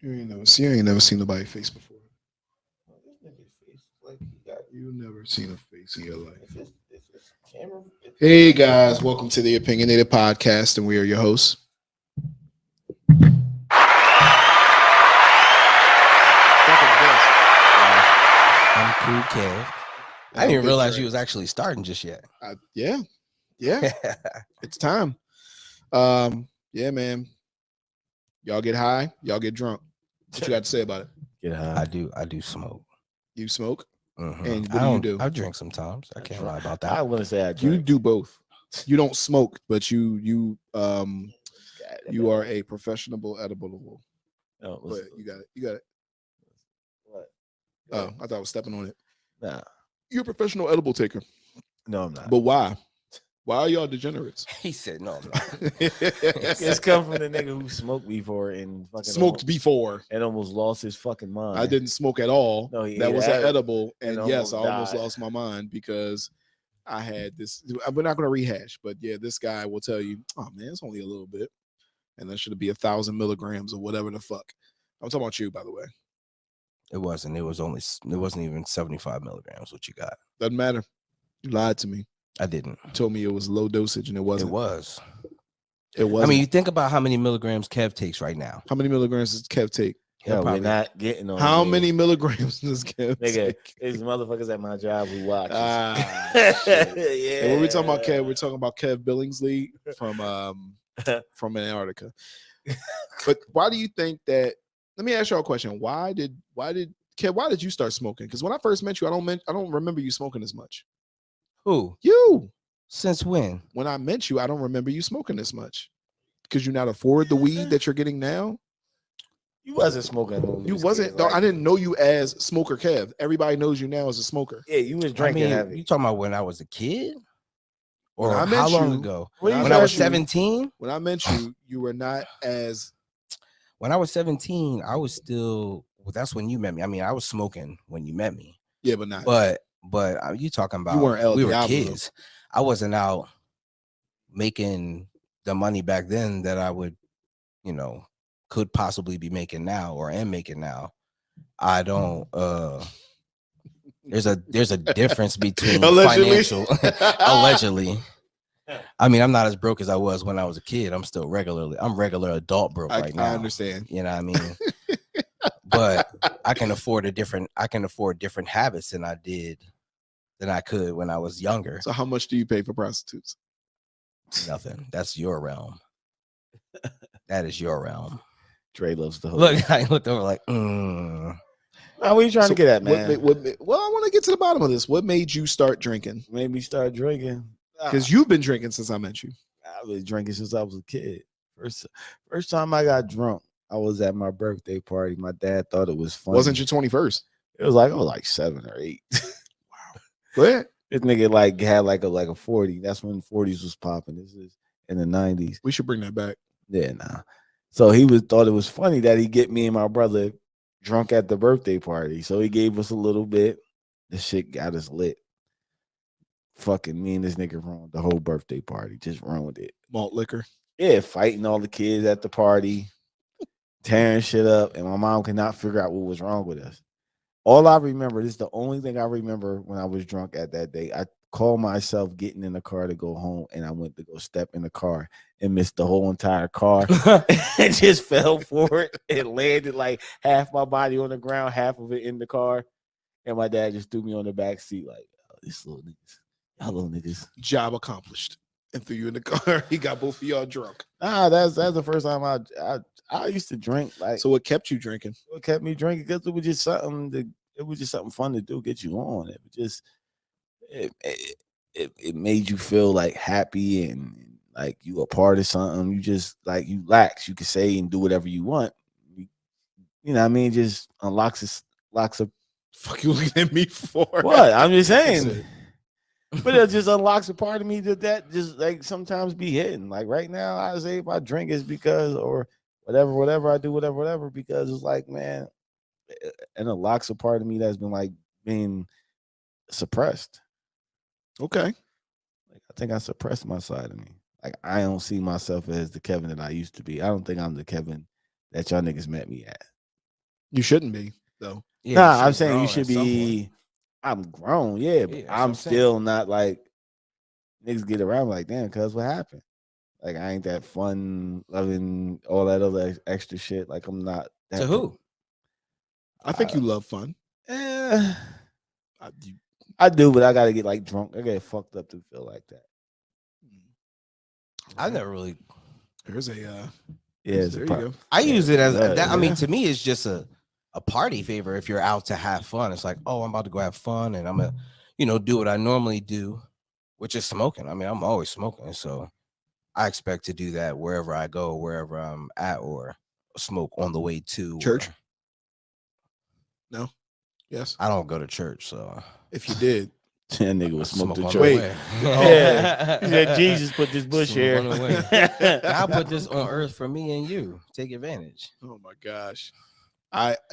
You ain't never seen nobody's face before. This nigga's face like he got You never seen a face in your life. it's camera. Hey guys, welcome to the Opinionated podcast, and we are your hosts. I'm cool, Kev. I didn't even realize you was actually starting just yet. Yeah, it's time. Yeah, man. Y'all get high, y'all get drunk. What you got to say about it? Get high. I do smoke. You smoke, Mhm. and what do you do? I drink sometimes. I can't lie about that. I want to say I You drink. do both. You don't smoke, but you are a professional edible. No, But you got it. What? Oh, I thought I was stepping on it. Nah. You're a professional edible taker. No, I'm not. But why? Why are y'all degenerates? He said no. I'm not. It's come from the nigga who smoked before and fucking Smoked before. and almost lost his fucking mind. I didn't smoke at all. No, he that ate was that an edible. and And yes, I almost almost died. lost my mind because I had this. We're not going to rehash, but yeah, this guy will tell you, oh man, it's only a little bit. And that should be 1,000 milligrams or whatever the fuck. I'm talking about you, by the way. It wasn't. It wasn't even 75 milligrams. What you got? Doesn't matter. You lied to me. I didn't. You told me it was low dosage and it wasn't. It was. It wasn't. I mean, you think about how many milligrams Kev takes right now. How many milligrams does Kev take? Yo, we're probably- not getting on. How here. many milligrams does Kev Nigga, take? there's motherfuckers at my job who watch. Shit. Yeah. And when we talking about Kev, we're talking about Kev Billingsley from Antarctica. But why do you think that? Let me ask y'all a question. Why did Kev? Why did you start smoking? Because when I first met you, I don't remember you smoking as much. Who? You. Since when? When I met you, I don't remember you smoking as much. Because you not afford the weed that you're getting now. You wasn't smoking. When we You was wasn't. kids, Though, like- I didn't know you as Smoker Kev. Everybody knows you now as a smoker. Yeah, you was drinking heavy. You talking about when I was a kid? When Or I met how long you- ago? When When you I was met you- 17? When I met you, you were not as. When I was 17, I was still. Well, that's when you met me. I mean, I was smoking when you met me. Yeah, but not. But you talking about weren't El we were Diablo. kids. I wasn't out making the money back then that I would, could possibly be making now or am making now. I don't. There's a difference between Allegedly. financial. Allegedly. I mean, I'm not as broke as I was when I was a kid. I'm regular adult broke right now. I understand. You know what I mean? But I can afford different habits than I could when I was younger. So how much do you pay for prostitutes? Nothing. That's your realm. That is your realm. Dre loves the whole. Look, I looked over like, What are you trying to get at, man? Well, I want to get to the bottom of this. What made you start drinking? Made me start drinking. Because you've been drinking since I met you. I've been drinking since I was a kid. First time I got drunk, I was at my birthday party. My dad thought it was funny. Wasn't your 21st? It was like 7 or 8. Go ahead. This nigga had like a 40. That's when 40s was popping. This is in the 90s. We should bring that back. Yeah, nah. So thought it was funny that he get me and my brother drunk at the birthday party. So he gave us a little bit. The shit got us lit. Fucking me and this nigga ruined the whole birthday party. Just ruined it. Malt liquor. Yeah, fighting all the kids at the party, tearing shit up, and my mom could not figure out what was wrong with us. All I remember, this is the only thing I remember when I was drunk at that day. I called myself getting in the car to go home, and I went to go step in the car and missed the whole entire car and just fell forward and landed like half my body on the ground, half of it in the car. And my dad just threw me on the back seat like, oh, these little niggas. Y'all little niggas. Job accomplished. And threw you in the car. He got both of y'all drunk. Nah, that's the first time I used to drink. Like, So what kept you drinking? what kept me drinking? Because it was just something fun to do, get you on. It was just it made you feel like happy and like you a part of something. You just like you lax. You can say and do whatever you want. You know what I mean? Just locks a Fuck you looking at me for? what? I'm just That's saying. it. But it just unlocks a part of me that just like sometimes be hitting. Like right now, I say if I drink it's because or whatever I do, whatever, because it's like, man, it unlocks a part of me that's been like being suppressed. Okay. Like I think I suppressed my side of me. Like I don't see myself as the Kevin that I used to be. I don't think I'm the Kevin that y'all niggas met me at. You shouldn't be though. Yeah, Nah, you I'm should saying you grown should at some point. be. I'm grown, yeah, but Yeah, that's what I'm I'm saying. still not like niggas get around like, damn, cuz what happened? Like I ain't that fun, loving, all that other extra shit. Like I'm not that. To who? I think you love fun. Eh, You, I do, but I gotta get like drunk. I get fucked up to feel like that. I never really. There's a Yeah, it's there a you go. I use it as yeah, that. I mean, yeah. to me, it's just a party favor. If you're out to have fun, it's like, oh, I'm about to go have fun, and I'm gonna, do what I normally do, which is smoking. I mean, I'm always smoking, so I expect to do that wherever I go, wherever I'm at, or smoke on the way to Church? or- No. Yes. I don't go to church, so If you did, That nigga I was smoked smoke the on church. the Wait. way. Yeah. He said Jesus put this bush Smoke here. on the way. I'll put this on earth for me and you. Take advantage. oh my gosh.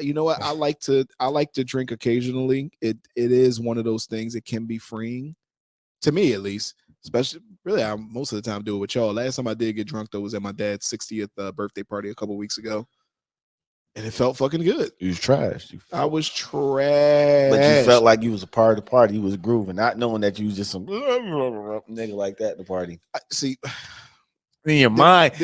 You know what? I like to drink occasionally. It is one of those things that can be freeing. To me at least. Especially really I most of the time do it with y'all. Last time I did get drunk though was at my dad's 60th birthday party a couple weeks ago. And it felt fucking good. You was trash. I was trash. But you felt like you was a part of the party. You was grooving, not knowing that you was just some nigga like that at the party. See, In your mind,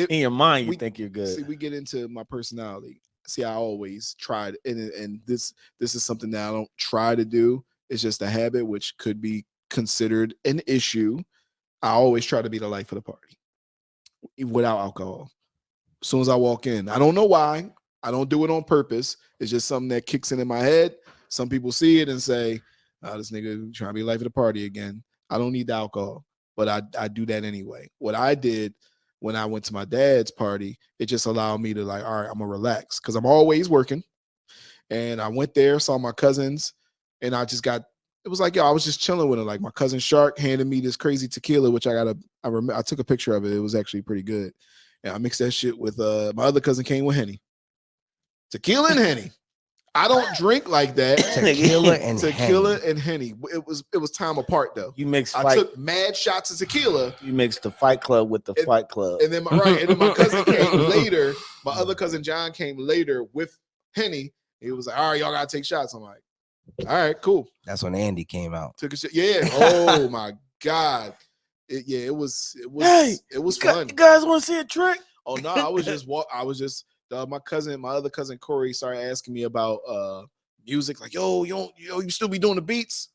you we- think you're good. See, we get into my personality. See, I always tried, and this is something that I don't try to do. It's just a habit, which could be considered an issue. I always try to be the life of the party without alcohol. As soon as I walk in, I don't know why. I don't do it on purpose. It's just something that kicks in my head. Some people see it and say, oh, this nigga trying to be life of the party again. I don't need the alcohol, but I do that anyway. What I did when I went to my dad's party, it just allowed me to like, all right, I'm gonna relax because I'm always working. And I went there, saw my cousins, and it was like, yo, I was just chilling with them. Like my cousin Shark handed me this crazy tequila, which I took a picture of it. It was actually pretty good. And I mixed that shit with my other cousin came with Henny. Tequila and Henny. I don't drink like that. Tequila and Henny. It was time apart though. You mixed I took mad shots of tequila. You mixed the Fight Club with the Fight Club. And then my cousin came later. My other cousin John came later with Henny. He was like, all right, y'all gotta take shots. I'm like, all right, cool. That's when Andy came out. Took a shot. Yeah. Oh my God. It was fun. You guys want to see a trick? Oh no, I was just my other cousin Corey started asking me about music, like, yo, you still be doing the beats?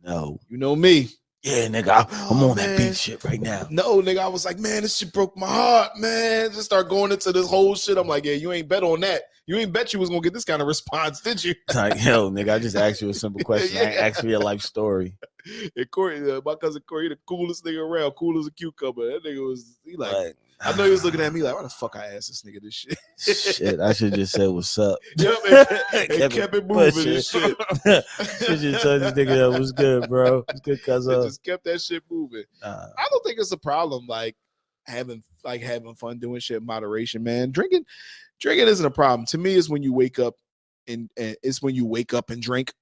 No. You know me. Yeah, nigga, I'm on man. that beat shit right now. No, nigga, I was like, man, this shit broke my heart, man. Just start going into this whole shit. I'm like, yeah, you ain't bet on that. You ain't bet you was gonna get this kind of response, did you? Like, yo, nigga, I just asked you a simple question. I ain't asked you a life story. And Corey, my cousin Corey, the coolest nigga around, cool as a cucumber. That nigga I know he was looking at me like, why the fuck I asked this nigga this shit? Shit, I should just say what's up. Yep, and kept it moving and shit. Should just tell this nigga that was good, bro. It's good, cuz just kept that shit moving. I don't think it's a problem, like having fun doing shit in moderation, man. Drinking isn't a problem. To me, it's when you wake up and drink.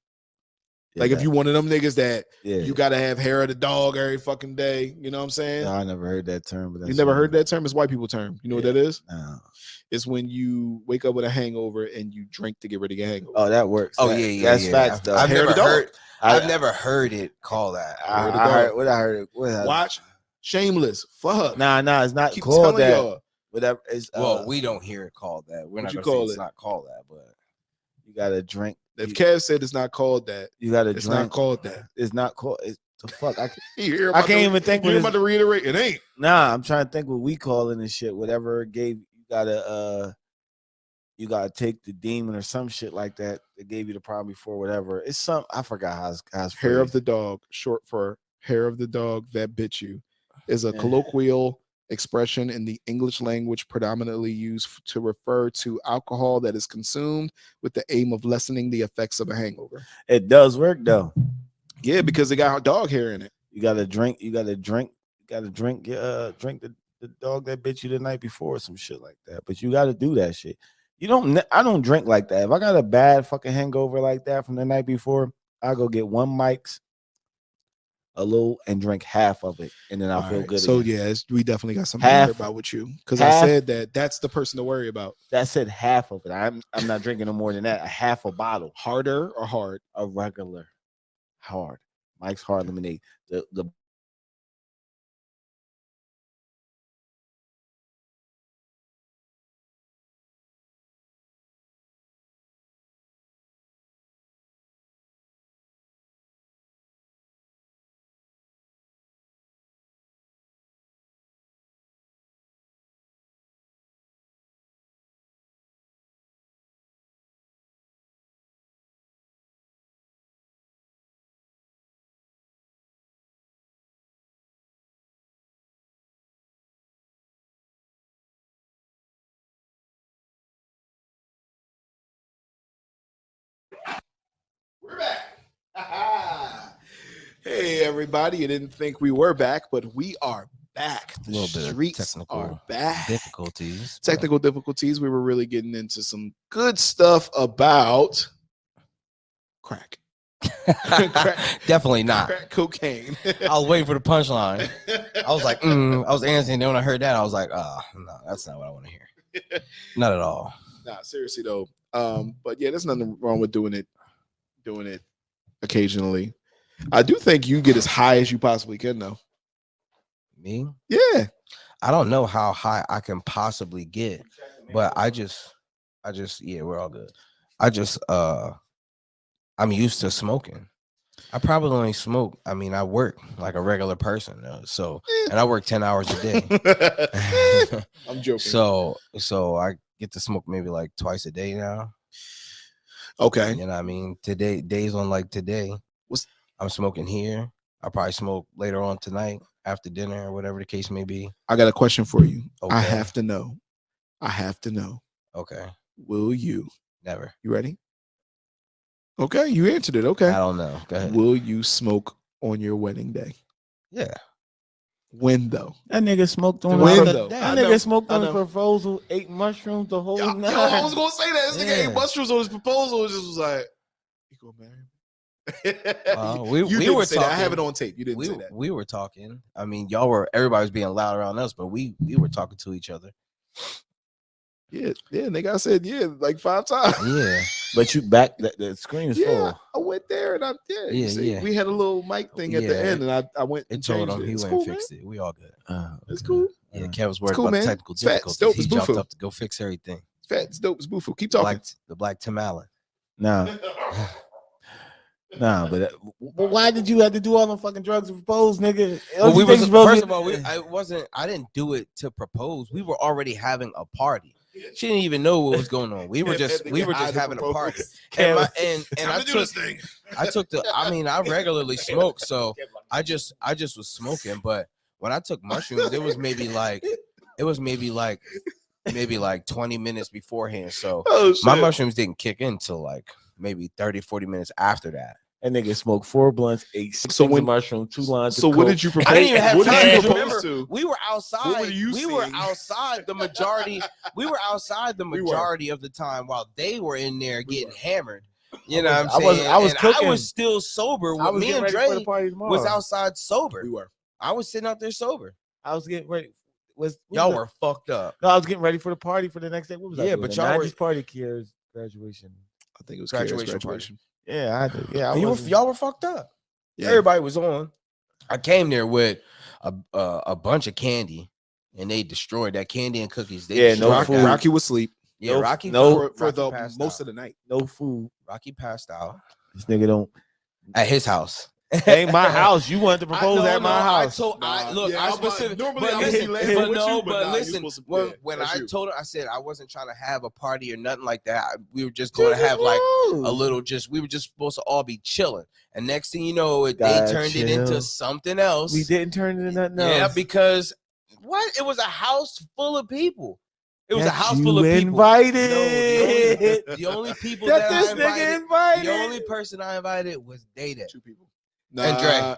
Like if you one of them niggas that you gotta have hair of the dog every fucking day, you know what I'm saying? No, I never heard that term. But you never heard that term? It's white people term. You know what that is? No. It's when you wake up with a hangover and you drink to get rid of your hangover. Oh, that works. That's facts though. I've never heard it called that. I heard it. Watch Shameless. Fuck. Nah, it's not called that. Y'all. Whatever. It's, we don't hear it called that. We're not gonna say it's not called that, but you gotta drink. If Kev said it's not called that, you gotta it's drink. Not called that. It's not called. It's the fuck. I can't even think. You're about to reiterate. It ain't. Nah, I'm trying to think what we call it and shit. Whatever it gave you gotta take the demon or some shit like that. That gave you the problem before. Whatever. It's some. I forgot how it's hair of the dog, short for hair of the dog that bit you, is a colloquial expression in the English language predominantly used to refer to alcohol that is consumed with the aim of lessening the effects of a hangover. It does work though. Yeah, because it got dog hair in it. You gotta drink the dog that bit you the night before or some shit like that. But you gotta do that shit. I don't drink like that. If I got a bad fucking hangover like that from the night before, I go get one Mike's, a little and drink half of it, and then I'll All feel right, good. so again. yeah, we definitely got something to Half- worry about with you because I half- said that's the person to worry about. That said half of it. I'm not drinking no more than that. A half a bottle. Harder or hard? A regular hard. Mike's Hard Lemonade. The We're back. Hey everybody, you didn't think we were back, but we are back. A little bit of Streets technical are back. difficulties. Technical difficulties. We were really getting into some good stuff about crack. Definitely not. Crack cocaine. I was waiting for the punchline. I was like, I was answering. Then when I heard that, I was like, no, that's not what I want to hear. Not at all. Nah, seriously though. But yeah, there's nothing wrong with doing it occasionally. I do think you get as high as you possibly can though. Me? Yeah. I don't know how high I can possibly get, but I just, yeah, we're all good. I'm used to smoking. I probably only smoke. I mean, I work like a regular person, so, and I work 10 hours a day. I'm joking. So I get to smoke maybe like twice a day now. Okay. You know what I mean? Days on like today, I'm smoking here. I'll probably smoke later on tonight after dinner or whatever the case may be. I got a question for you. Okay. I have to know. Okay. Will you? Never. You ready? Okay, you answered it. Okay. I don't know. Go ahead. Will you smoke on your wedding day? Yeah. When though? That nigga smoked on When the though? That nigga smoked on the proposal, ate mushrooms the whole night. Yo, I was gonna say that. This nigga ate mushrooms on his proposal. It just was like, you gonna marry me? We didn't were say talking. that. I have it on tape. You didn't say that. We were talking. I mean, everybody was being loud around us, but we were talking to each other. Yeah, nigga. I said like 5 times. Yeah, but you back the screen is full. I went there and I did. Yeah. We had a little mic thing at the end, and I went. It told him he went and fixed it. We all good. It's cool. Yeah, Kev was worried cool, about man. the technical It's fat, it's difficulties. dope, He it's jumped Bufu. up to go fix everything. It's fat. It's dope. It's Bufu. Keep talking. The Black Tim Allen. Nah, but why did you have to do all them fucking drugs to propose, nigga? Well, first of all, I didn't do it to propose. We were already having a party. She didn't even know what was going on. We were just having a party. And I took I regularly smoke, so I just was smoking. But when I took mushrooms, it was maybe like 20 minutes beforehand. So my mushrooms didn't kick in till like maybe 30-40 minutes after that. And nigga smoked 4 blunts, ate 6 mushrooms, 2 lines. So what did you propose? I didn't even have time to propose remember. We were outside. We were outside the majority. We were outside the majority of the time while they were in there getting hammered. You know what I'm saying? I was cooking. I was still sober. Me and Dre was outside sober. We were. I was sitting out there sober. I was getting ready. Y'all were fucked up. No, I was getting ready for the party for the next day. What was but y'all were party Kiera's graduation. I think it was graduation. Party. Yeah, I did. Yeah, y'all were fucked up. Yeah. Everybody was on. I came there with a bunch of candy, and they destroyed that candy and cookies. No food. Rocky was asleep. Yeah, Rocky. For Rocky the most of the night. No food. Rocky passed out. This nigga don't at his house. Ain't my house. You wanted to propose at my house. I specifically. Normally, listen. When I told her, I said I wasn't trying to have a party or nothing like that. We were just going to have like a little. We were just supposed to all be chilling. And next thing you know, they turned it into something else. We didn't turn it into nothing else. Yeah, because it was a house full of people. It was a house full of people. Invited. No, the only people that I invited. The only person I invited was Day-Day. 2 people. And Dre.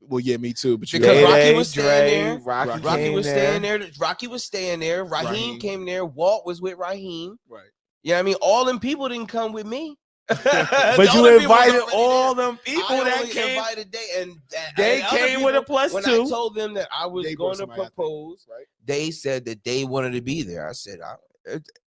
Well, yeah, me too. But because Rocky was staying there. Rocky was staying there. Rocky was staying there. Raheem came there. Walt was with Raheem. Right. Yeah, I mean, all them people didn't come with me. But you invited all them people that came. Invited They came with a plus when 2. I told them that I was They going brought to somebody, I think, propose, right? they said that they wanted to be there. I said,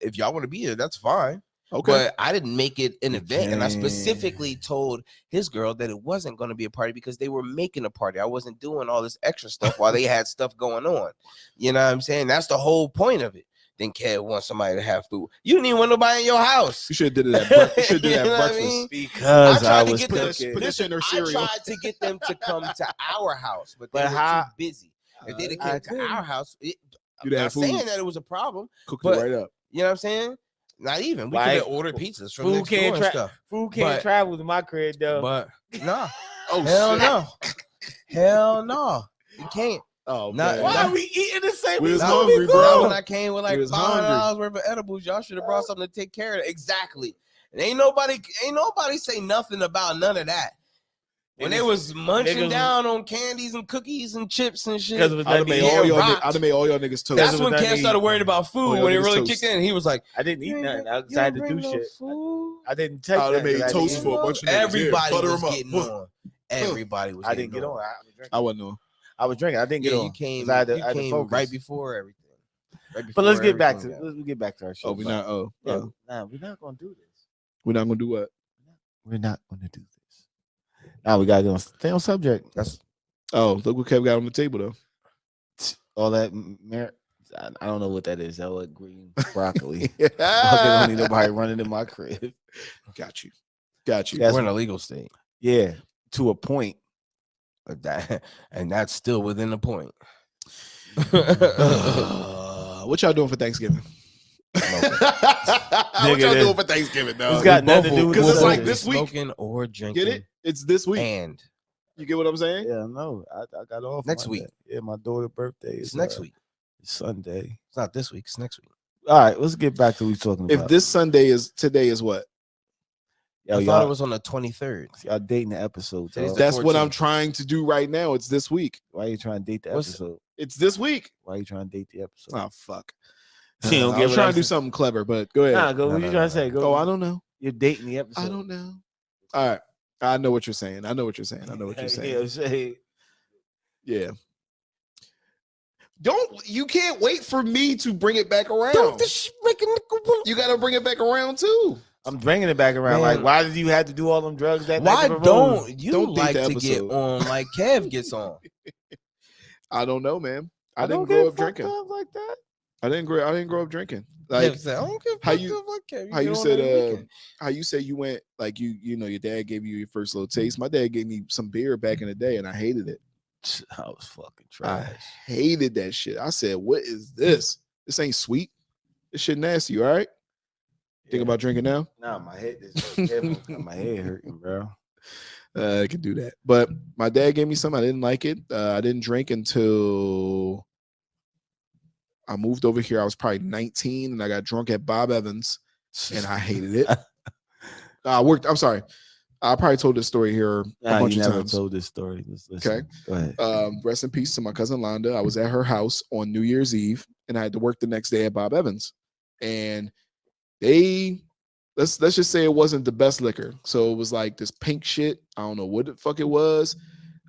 if y'all want to be there, that's fine. Okay. But I didn't make it an You event, and I can't. specifically told his girl that it wasn't going to be a party because they were making a party. I wasn't doing all this extra stuff while they had stuff going on. You know what I'm saying? That's the whole point of it. Then Kev wants somebody to have food. You didn't even want nobody in your house. You should have did it at, you should You did it know at what I breakfast. mean? Because I tried to was get them- cooking. Put this in their I cereal. tried to get them to come to our house, but they But were how- too busy. If they'd I have came to couldn't. our house, I'm You'd have not food. saying that it was a problem. Cook but- it right up. You know what I'm saying? Not even. We Like, could have ordered pizzas from food next door can't and tra- stuff. Food can't But- travel to my crib though. But nah, Oh hell shit. no, hell no, you can't. Oh Not- man. Why are we eating the same? We was Not- hungry, not bro. when I came with like We was $500 worth of edibles, y'all should have brought something to take care of it. Exactly. And ain't nobody say nothing about none of that. When they was munching niggas- down on candies and cookies and chips and shit. Because it was I'd have nothing made to eat. all y'all. rocked. I'd have made all y'all niggas toast. That's was when nothing Kev to started eat. worrying about food. Oh, y'all When it niggas really toast. kicked in, he was like, I didn't eat "You nothing. ain't- I you decided to don't do bring no shit. food?" I didn't take I'd have that 'cause made I toast didn't for a eat. bunch of niggas. Everybody Butter was 'em up. getting on. Everybody was. I didn't getting get on. I was drinking. I wasn't on. I was drinking. I didn't get Yeah, on. you came. 'cause I had to- You I had to came focus. right before everything. Right But before let's get back to everything got- let's get back to our show. Oh, we not. Oh, Yeah, nah, we're not gonna do this. we're not gonna do what? We're not gonna do this. Now we gotta go stay on subject. That's Oh, look what Kev got on the table though. All that I don't know what that is. That was green broccoli. Yeah. Fucking don't need nobody running in my crib. Got you. Got you. That's we're in a legal state. Yeah, to a point. But that, and that's still within the point. What y'all doing for Thanksgiving? what Nigga, y'all this- doing for Thanksgiving, It's dog? got nothing to do with 'Cause it's the like subject. this week. Smoking or drinking. Get it? It's this week. And You get what I'm saying? Yeah, no, I got off Next Monday. week. Yeah, my daughter's birthday it's is next week. It's Sunday. It's not this week. It's next week. All right, let's get back to what we talking If about. this Sunday is today is what? Yo, I thought y'all, it was on the 23rd. y'all dating the episode. Today's dog. the That's what I'm 14th. trying to do right now. It's this week. Why you trying to date the What's- episode? It's this week. Why you trying to date the episode? Oh fuck. She don't I get was what trying I'm to do saying. something clever, but go ahead. Nah, go. No, What no, you no, trying to say? Go. Oh, I don't know. You're dating the episode. I don't know. All right. I know what you're saying. I know what you're saying. I know what you're saying. Yeah, say- Yeah. You can't wait for me to bring it back around. You got to bring it back around too. I'm bringing it back around. Man. Like, why did you have to do all them drugs that Why night to propose? don't you Don't date like the to get episode. on like Kev gets on? I don't know, man. I don't didn't get grow up fucked drinking. up like that. I didn't grow up drinking. Kev Like said, I don't give how a you- fuck like Kev. how get you on said every weekend. how you say you went like you know your dad gave you your first little taste. My dad gave me some beer back in the day and I hated it. I was fucking I trash. hated that shit. I said, "What is this? This ain't sweet. This shit nasty. You all right? Think about drinking now? Nah, my head is my head hurting, bro. I can do that. But my dad gave me some. I didn't like it. I didn't drink until I moved over here. I was probably 19 and I got drunk at Bob Evans and I hated it. I'm sorry. I probably told this story here a Nah, bunch you of never times. told this story. Let's listen. Okay. Go ahead. Rest in peace to my cousin Londa. I was at her house on New Year's Eve and I had to work the next day at Bob Evans. And let's just say it wasn't the best liquor. So it was like this pink shit. I don't know what the fuck it was.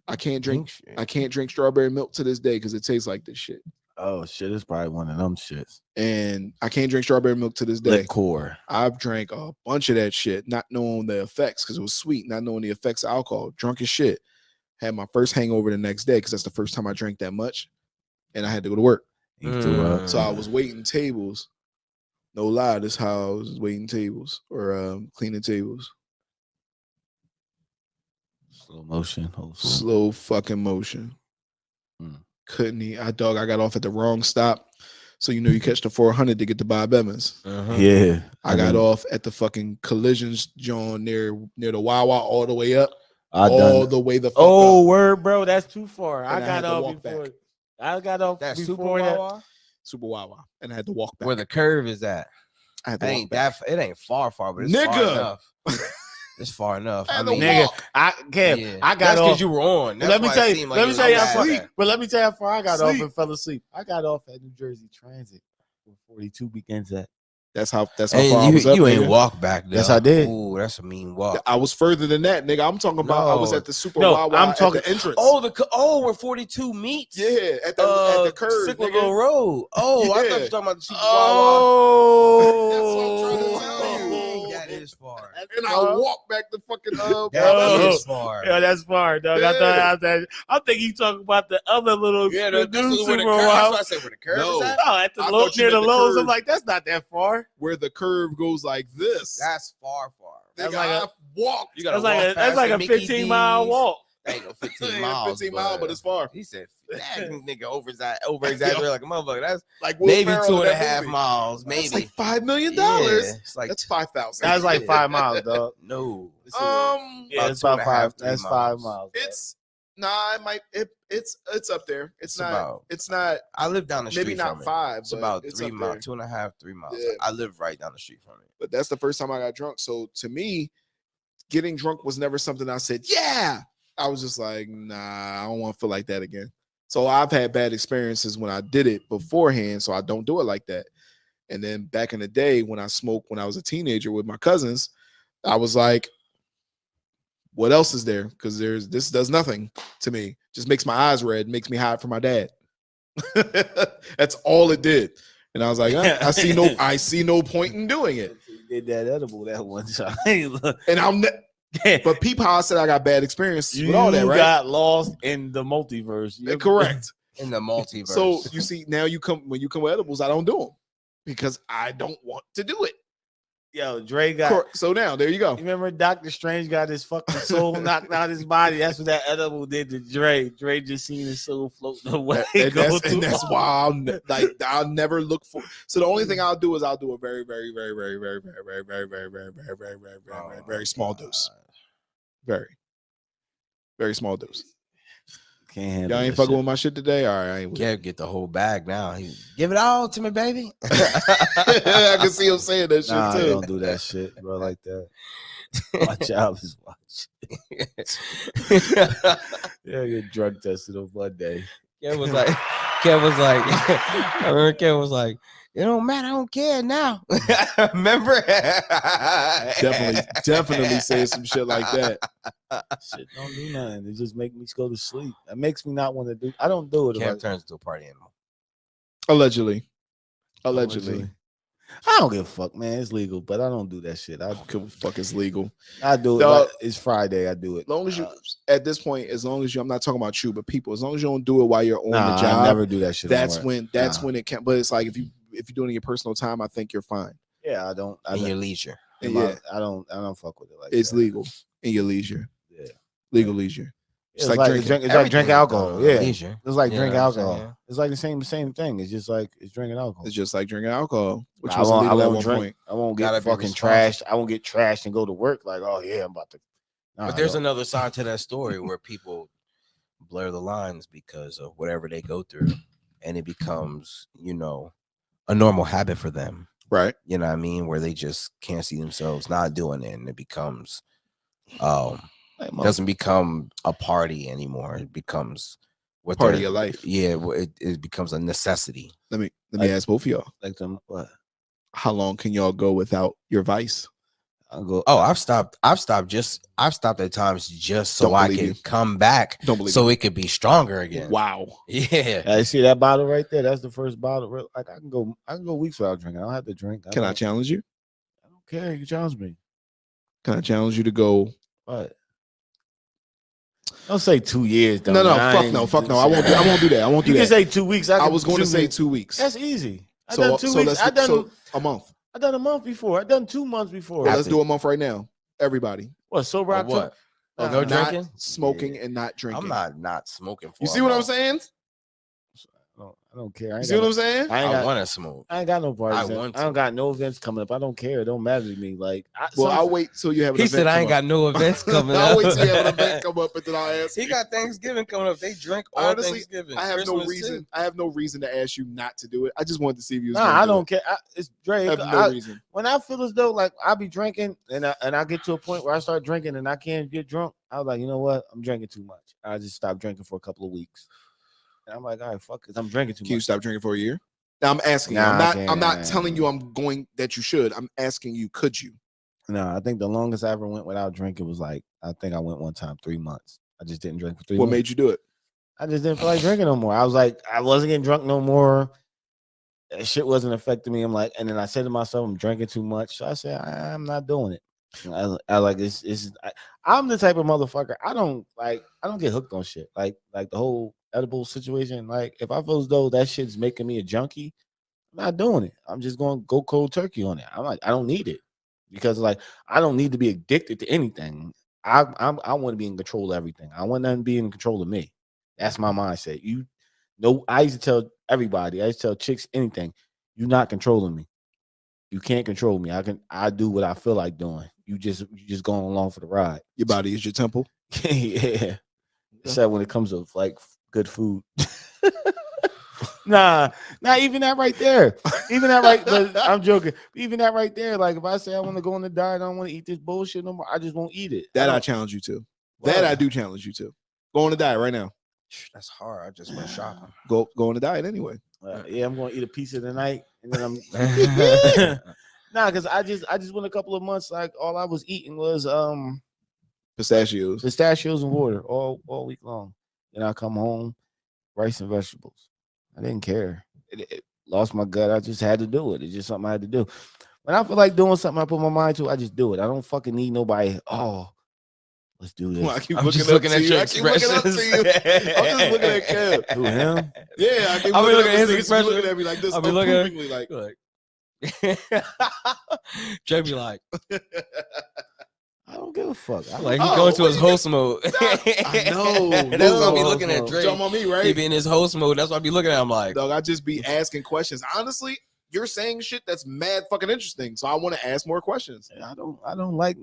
I can't drink strawberry milk to this day because it tastes like this shit. Oh shit, it's probably one of them shits. And I can't drink strawberry milk to this day. Liqueur. I've drank a bunch of that shit, not knowing the effects because it was sweet, not knowing the effects of alcohol. Drunk as shit. Had my first hangover the next day because that's the first time I drank that much. And I had to go to work. You threw up. So I was waiting tables. No lie, this is how I was waiting tables or cleaning tables. Slow motion. Slow fucking motion. Mm. Couldn't eat. I got off at the wrong stop. So you know you catch the 400 to get to Bob Evans. Yeah. I got off at the fucking collisions joint near the Wawa all the way up. The way the fuck Oh, up. word, bro. That's too far. And I I had got to off walk before. back. I got off That's Super before that. Wawa? Super Wawa. And I had to walk back. Where the curve is at. I had to It walk ain't back. that. It ain't far, but it's far Nigga. enough. It's far enough. I I had to mean, walk. Nigga, yeah. I got That's off. because you were on. That's Let me why tell it you. seemed like Let it me was tell you how bad. far. But let me tell you how far I got off Sleep. and fell asleep. I got off at New Jersey Transit, where 42 begins at. That's how And far I was up. you ain't nigga. walk back there. Yes, I did. Ooh, that's a mean walk. I was further than that, nigga. I'm talking about I was No. at the Super No, Wawa I'm talking- at the entrance. Where 42 meets. Yeah, at the curve, Sicklerville nigga. Road. Oh, I thought you Yeah. were talking about the Super Oh, That's what I'm trying to tell you. That is far. And I walked back to fucking That is far. Yeah, that's far, dog. Yeah. I think you talking about the other little Yeah, the that's new where the Super curve. That's Wow. why I said where the curve No. is at. Oh, at the I low, thought you near the meant the Lowe's. curve. I'm like, that's not that far. where the curve goes like this. That's far. Nigga, that's like I walked. You gotta That's like a 15-mile walk. Ain't no 15 Yeah, miles. 15 miles, but it's far. He said that nigga over exaggerated like a motherfucker. That's Like Will maybe Ferrell in that 2.5 movie. miles. That's Maybe like $5 million. Yeah, it's like That's 5,000. That's like 5 miles, dog. no. Yeah, it's about 5. That's 5 miles. It's it might it's up there. It's about. It's not I live down the street. maybe not from 5. It's but about it's 3 up miles, there. 2.5, 3 miles. Yeah. I live right down the street from it. But that's the first time I got drunk. So to me, getting drunk was never something I said, yeah. I was just like, nah, I don't want to feel like that again. So I've had bad experiences when I did it beforehand, so I don't do it like that. And then back in the day when I smoked when I was a teenager with my cousins, I was like, what else is there? Because this does nothing to me. Just makes my eyes red, makes me hide from my dad. That's all it did. And I was like, I see no point in doing it. You did that edible that one time. And but peep how I said I got bad experiences with all that, right? Got lost in the multiverse. Correct. In the multiverse. So you see, now when you come with edibles, I don't do them because I don't want to do it. Yo, Dre got. So now there you go. You remember Dr. Strange got his fucking soul knocked out his body? That's what that edible did to Dre. Dre just seen his soul floating away. And that's why I'll never look for. So the only thing I'll do is I'll do a very, very, very, very, very, very, very, very, very, very, very, very, very, very, very small dose. Very, very small dose. Can't Y'all ain't fucking with my shit today. All right, I ain't with Kev get the whole bag now. Give it all to me, baby. I can see him saying that shit Nah, too. I don't do that shit, bro, like that. My job is watch. Yeah, get drug tested on Monday. Kev was like, I remember Kev was like, it don't matter, I don't care now. Remember? Definitely say some shit like that. Shit don't do nothing. It just make me go to sleep. It makes me not want to do. I don't do it. Kev turns into a party animal. Allegedly. I don't give a fuck, man. It's legal, but I don't do that shit. I don't give a fuck. It's legal. I do it. Dog, It's Friday. I do it. As long as you, at this point, I'm not talking about you, but people. As long as you don't do it while you're on the job, I never do that shit. That's when it can. But it's like if you do it in your personal time, I think you're fine. Yeah, I don't. In your leisure. I don't fuck with it like it's that. legal in your leisure. Yeah, legal leisure. It's like drink alcohol. Yeah, leisure. It's like drink alcohol. Saying, yeah. It's like the same thing. It's just like it's drinking alcohol. It's just like drinking alcohol, which I was won't illegal at one drink. point. I won't Gotta get be fucking responsible. trashed. I won't get trashed and go to work like, oh yeah, I'm about to. Nah, But there's another side to that story where people blur the lines because of whatever they go through, and it becomes, a normal habit for them. Right. You know what I mean? Where they just can't see themselves not doing it, and it becomes doesn't become a party anymore. It becomes what Part of your life. Yeah, it becomes a necessity. Let me ask both of y'all. like them. What? How long can y'all go without your vice? I'll go. Oh, I've stopped at times just so Don't I believe can you. come back, Don't believe so it could be stronger again. Wow. Yeah. I see that bottle right there. That's the first bottle. Like I can go weeks without drinking. I don't have to drink. Can I challenge you? I don't care. You challenge me. Can I challenge you to go? What? Don't say 2 years. Though, No, man. fuck no. I won't do that. I won't do You that. can say 2 weeks. I was going to say 2 weeks. That's easy. I So done 2 weeks. I done a month. I done a month before. I done 2 months before. Well, let's do a month right now. Everybody. What, sober Or October? what? Oh, go Not drinking? smoking and not drinking. I'm not smoking. For You see a what I'm month. saying? I don't care. You see what I'm saying? I want to smoke. I ain't got no parties. I want I don't to. got no events coming up. I don't care. It don't matter to me. Like, I'll wait till you have an He event. said, "I ain't come got no events up. coming I'll up." wait till you have an event come up, and then I'll ask. He you. got Thanksgiving coming up. They drink all Honestly, Thanksgiving. I have no Christmas reason. too. I have no reason to ask you not to do it. I just wanted to see if you. Was Nah, gonna I do don't it. care. It's Drake. I have no reason. When I feel as though like I be drinking and I get to a point where I start drinking and I can't get drunk, I was like, you know what? I'm drinking too much. I just stopped drinking for a couple of weeks. And I'm like, all right, fuck it. I'm drinking too Can you much. stop drinking for a year? Now I'm asking you. Nah, I I'm not can't. telling you I'm going that you should. I'm asking you, could you? No, I think the longest I ever went without drinking was like, I think I went one time 3 months. I just didn't drink for 3 What months. made you do it? I just didn't feel like drinking no more. I was like, I wasn't getting drunk no more. That shit wasn't affecting me. I'm like, and then I said to myself, I'm drinking too much. So I said, I'm not doing it. I like I'm the type of motherfucker. I don't get hooked on shit. Like the whole edible situation. Like if I feel as though that shit's making me a junkie, I'm not doing it. I'm just going to go cold turkey on it. I'm like, I don't need it because like I don't need to be addicted to anything. I want to be in control of everything. I want nothing to be in control of me. That's my mindset. I used to tell everybody, I used to tell chicks anything. You're not controlling me. You can't control me. I do what I feel like doing. You just going along for the ride. Your body is your temple. Yeah. Except when it comes to like good food. Nah, not even that right there. Even that right, but I'm joking. Even that right there, like if I say I want to go on the diet, I don't want to eat this bullshit no more, I just won't eat it. That I challenge you to. What? That I do challenge you to. Go on the diet right now. That's hard. I just went shopping. Go on the diet anyway. Yeah, I'm gonna eat a piece of the night, and then I'm nah, because I just went a couple of months. Like all I was eating was Pistachios and water all week long. Then I come home, rice and vegetables. I didn't care. It lost my gut. I just had to do it. It's just something I had to do. When I feel like doing something, I put my mind to, I just do it. I don't fucking need nobody. Oh, let's do this. Well, I keep I'm looking just up looking to at you. your I keep looking up to you. I'm just looking at Kev. Who, him? Yeah, I keep I'll be looking at his this nigga expression. looking at me like this, I'll be looking at- approvingly, like. Jay be like, I don't give a fuck. he go into his host mode. I know. That's why I be Host looking at mode. Drake. Jump on me, He right? be in his host mode. That's why I be looking at him like, Dog, I just be asking questions. Honestly, you're saying shit that's mad fucking interesting. So I want to ask more questions. I don't like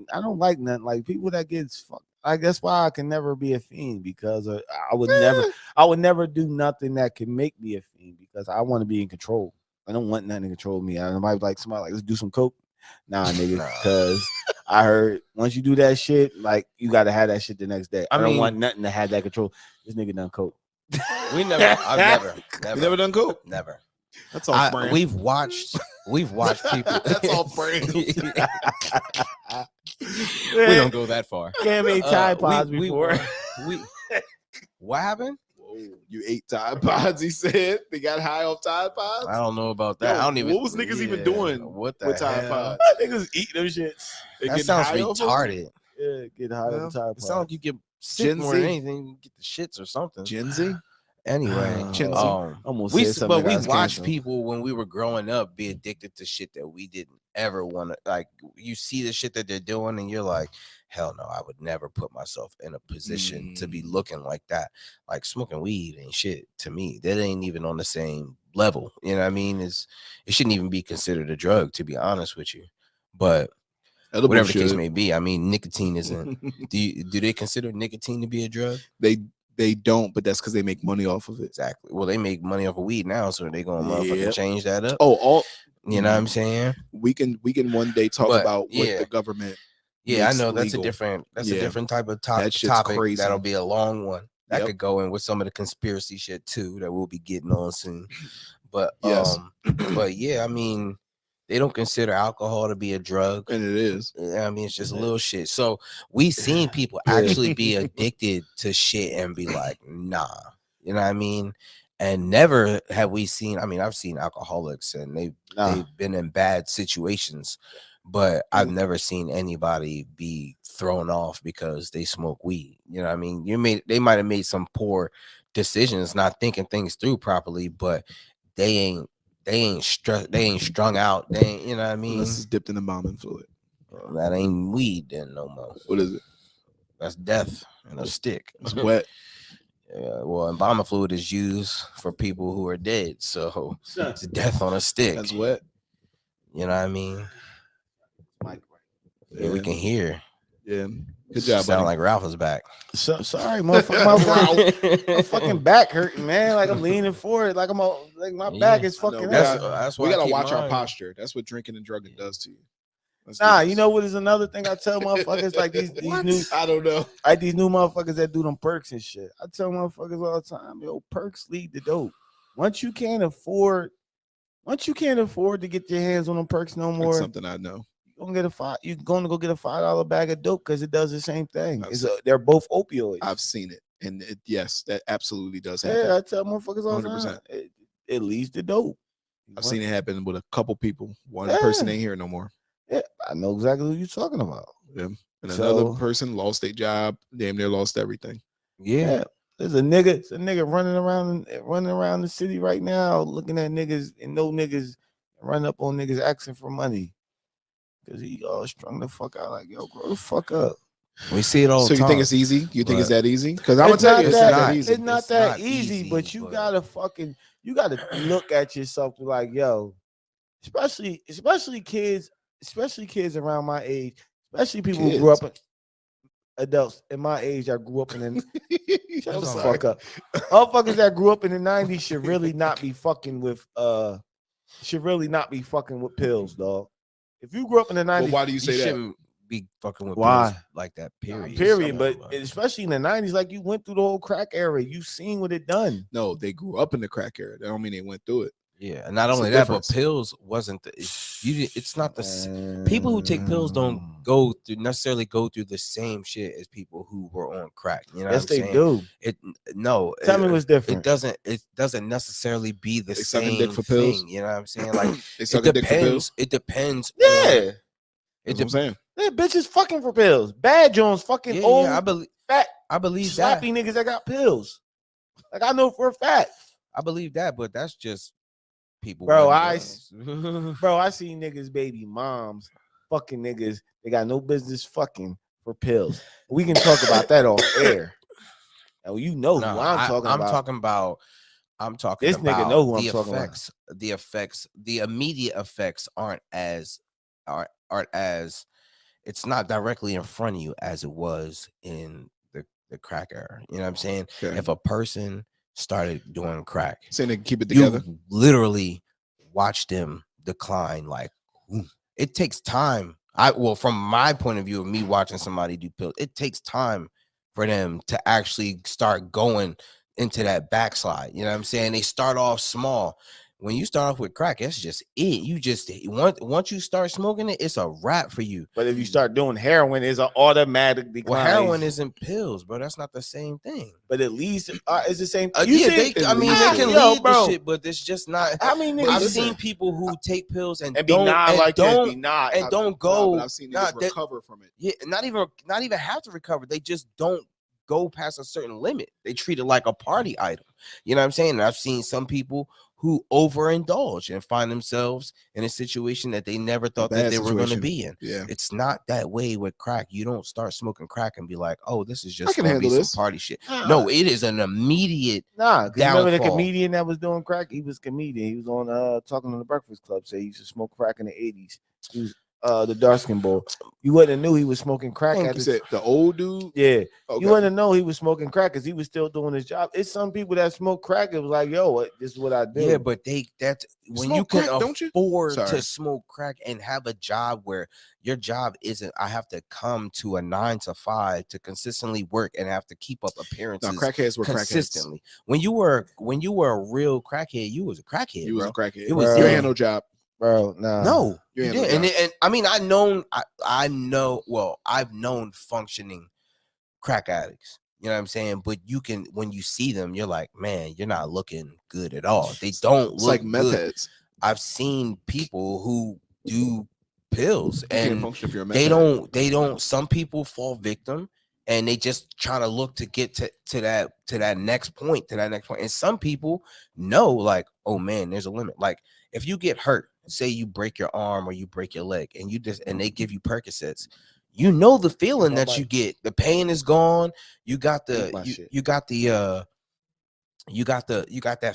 nothing. Like people that gets fucked. Like that's why I can never be a fiend because I would never do nothing that can make me a fiend because I want to be in control. I don't want nothing to control me. I might like somebody like, let's do some coke. Nah, nigga, because I heard once you do that shit, like you gotta have that shit the next day. I don't want nothing to have that control. This nigga done coke. I've never. You never done coke? Never. That's all brand. We've watched people. That's all brand. We don't go that far. Can't make Tide Pods before. What happened? Whoa, you ate Tide Pods, he said. They got high off Tide Pods? I don't know about that. Yo, I don't even. What was niggas even doing What the with Tide hell? Pods? Niggas eat them shits. They That getting sounds high off 'em? retarded. Yeah, get high Well, on Tide It Pods. sounds like you get sick Gen more Z. than anything. You get the shits or something. Gen Z? Anyway, Gen Z. Almost we said something but we that got watched canceled. people when we were growing up be addicted to shit that we didn't ever want to. Like you see the shit that they're doing, and you're like, hell no, I would never put myself in a position to be looking like that. Like smoking weed and shit to me, that ain't even on the same level. You know what I mean? It shouldn't even be considered a drug, to be honest with you. But Edible whatever the case should. may be, I mean, nicotine isn't. do they consider nicotine to be a drug? They don't, but that's because they make money off of it. Exactly. Well, they make money off of weed now, so they gonna motherfucking Yep. change that up. Oh, You know what I'm saying? we can one day talk But, about what yeah. the government. Yeah, I makes know that's legal. a different Yeah. a different type of That shit's topic. crazy. That'll be a long one. That Yep. could go in with some of the conspiracy shit too that we'll be getting on soon. But Yes. but yeah, I mean, they don't consider alcohol to be a drug. And it is. I mean, it's just a little shit. So we seen people actually be addicted to shit and be like, nah, you know what I mean? And never have we seen. I mean, I've seen alcoholics and they've been in bad situations, but I've never seen anybody be thrown off because they smoke weed. You know what I mean? They might have made some poor decisions, not thinking things through properly, but they ain't strung out. They ain't, you know what I mean? Unless it's dipped in embalming fluid. That ain't weed then no more. What is it? That's death in a stick. It's wet. Yeah, well, embalming fluid is used for people who are dead, so it's death on a stick. That's wet. You know what I mean? Yeah, we can hear. Yeah. Good job, Sound buddy. like Ralph is back. So sorry, motherfucker. My fucking back hurting, man. Like I'm leaning forward. Like my back is fucking. That's why we I gotta keep watch our mine. posture. That's what drinking and drugging does to you. Nah, you know what is another thing I tell motherfuckers like these new. I don't know. Like these new motherfuckers that do them perks and shit. I tell motherfuckers all the time, yo, perks lead to dope. Once you can't afford Once you can't afford to get your hands on them perks no That's more, something I know. you're gonna get you're gonna go get a $5 bag of dope because it does the same thing. I've seen- They're both opioids. I've seen it, and yes, that absolutely does happen. Yeah, I tell motherfuckers all the 100%. time. It leads to dope. I've seen it happen with a couple people. One Yeah. person ain't here no more. Yeah, I know exactly what you're talking about. Yeah. And So- another person lost their job, damn near lost everything. Yeah. There's a nigga running around the city right now, looking at niggas and no niggas, run up on niggas asking for money because he all strung the fuck out. Like, yo, grow the fuck up. We see it all So the you time. think it's easy? You think it's But- that easy? Because I'm gonna It's tell not you, it's that- not that easy. It's not It's that not easy, easy, but you but- gotta look at yourself like, yo, especially kids around my age, especially people who grew up adults in my age that grew up in the shut I'm the sorry. fuck up. Motherfuckers that grew up in the 90s should really not be fucking with pills, dog. If you grew up in the 90s, Well, why do you You say that? shouldn't be fucking with Why? pills like that. Period. period, So, but especially in the 90s, like you went through the whole crack era, you seen what it done. No, they grew up in the crack era. That don't mean they went through it. yeah, and not It's only a that, difference. but pills wasn't the. It's not the. People who take pills don't necessarily go through the same shit as people who were on crack. You know Yes, what they I'm saying? do. Tell me what's different. It doesn't necessarily be the They sucking same dick for pills? thing. You know what I'm saying? Like They it sucking dick for pills. depends. It depends. Yeah, It That's what I'm saying. yeah, bitches fucking for pills. Bad Jones fucking old fat I believe that. slappy niggas that got pills. Like I know for a fact. I believe that, but that's just people. Bro, wanting drugs. Bro, I see niggas baby moms fucking niggas. They got no business fucking for pills. We can talk about that off air. Now you know No, who I'm talking about. I'm talking This about nigga know who the I'm talking about. effects. The effects, the immediate effects aren't as it's not directly in front of you as it was in the crack era. You know what I'm saying? Okay. If a person started doing crack, Saying they can keep it together. you literally watch them decline. Like it takes time. From my point of view of me watching somebody do pills, it takes time for them to actually start going into that backslide. You know what I'm saying? They start off small. When you start off with crack, that's just it. You just once you start smoking it, it's a wrap for you. But if you start doing heroin, it's an automatic decline. Well, heroin isn't pills, bro. That's not the same thing. But at least it's the same. Yeah, they can lead the shit, but it's just not. I mean, I've niggas seen people who take pills and be don't not like don't this, be not. and don't go. But I've seen niggas recover from it. Yeah, not even have to recover. They just don't go past a certain limit. They treat it like a party item. You know what I'm saying? And I've seen some people who overindulge and find themselves in a situation that they never thought that they were going to be in. Yeah, it's not that way with crack. You don't start smoking crack and be like, "Oh, this is just can going to be handle some party shit." No, it is an immediate. Remember the comedian that was doing crack? He was a comedian. He was on talking on the Breakfast Club. Say he used to smoke crack in the 80s. He was the dark skin boy. You wouldn't have knew he was smoking crack. You said the old dude. Yeah, okay. You wouldn't have known he was smoking crack because he was still doing his job. It's some people that smoke crack. It was like, yo, this is what I do. Yeah, but that's when Smoke you can crack, don't you? afford to smoke crack and have a job where your job isn't. I have to come to a 9 to 5 to consistently work and have to keep up appearances. No, crackheads were consistently. When you were a real crackhead, you was a crackhead. You was bro. a crackhead. It was you ain't no job. Bro, nah. No, you did. And I mean, I know. Well, I've known functioning crack addicts. You know what I'm saying? But you can, when you see them, you're like, man, you're not looking good at all. They don't look like meth good. heads. I've seen people who do pills and they don't. Some people fall victim and they just try to look to get to that next point. And some people know, like, oh man, there's a limit. Like if you get hurt, say you break your arm or you break your leg, and they give you Percocets, you know the feeling that you get. The pain is gone. You got that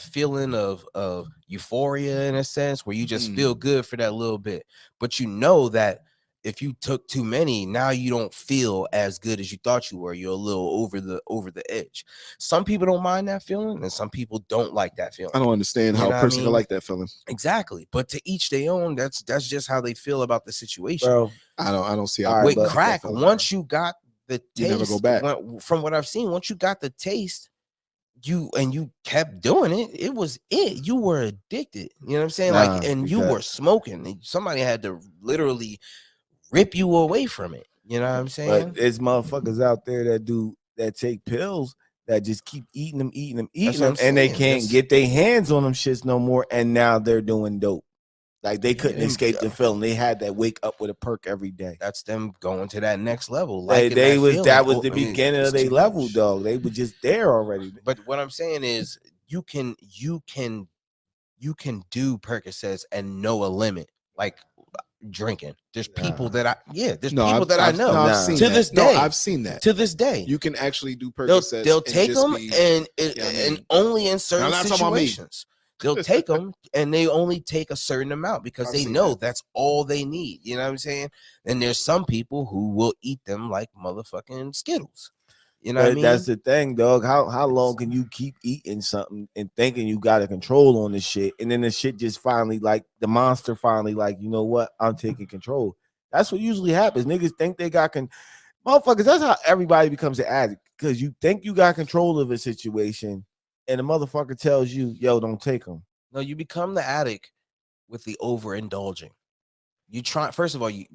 feeling of euphoria in a sense where you just feel good for that little bit. But you know that if you took too many, now you don't feel as good as you thought you were. You're a little over the edge. Some people don't mind that feeling, and some people don't like that feeling. I don't understand how a person can like that feeling. Exactly, but to each their own. That's just how they feel about the situation. Bro, I don't see how with crack. Once you got the taste, you never go back. From what I've seen, once you got the taste, you kept doing it, it was it. You were addicted. You know what I'm saying? Nah, like, and you because- were smoking. And somebody had to literally rip you away from it. You know what I'm saying? But there's motherfuckers out there that take pills that just keep eating them, That's what I'm and they saying. can't get their hands on them shits no more. And now they're doing dope. Like they couldn't Yeah, escape the yeah. feeling. They had that wake up with a perk every day. That's them going to that next level. They That was feeling. that was the I mean, beginning it's of their too level, much. dog. They were just there already. But what I'm saying is, you can do Percocets and know a limit, like drinking. There's people that I know I've Nah. seen to that. this No, day. I've seen that. To this day, You can actually do they'll Percocets. take them and only in certain not talking about me. situations. They'll take them and they only take a certain amount because I've they seen know that. that's all they need. You know what I'm saying? And there's some people who will eat them like motherfucking Skittles. You know what I mean? That's the thing, dog. How long can you keep eating something and thinking you got a control on this shit, and then the shit just finally, like the monster, finally, like, you know what? I'm taking control. That's what usually happens. Niggas think they got motherfuckers. That's how everybody becomes an addict, because you think you got control of a situation, and the motherfucker tells you, "Yo, don't take them." No, you become the addict with the overindulging. You try, first of all, you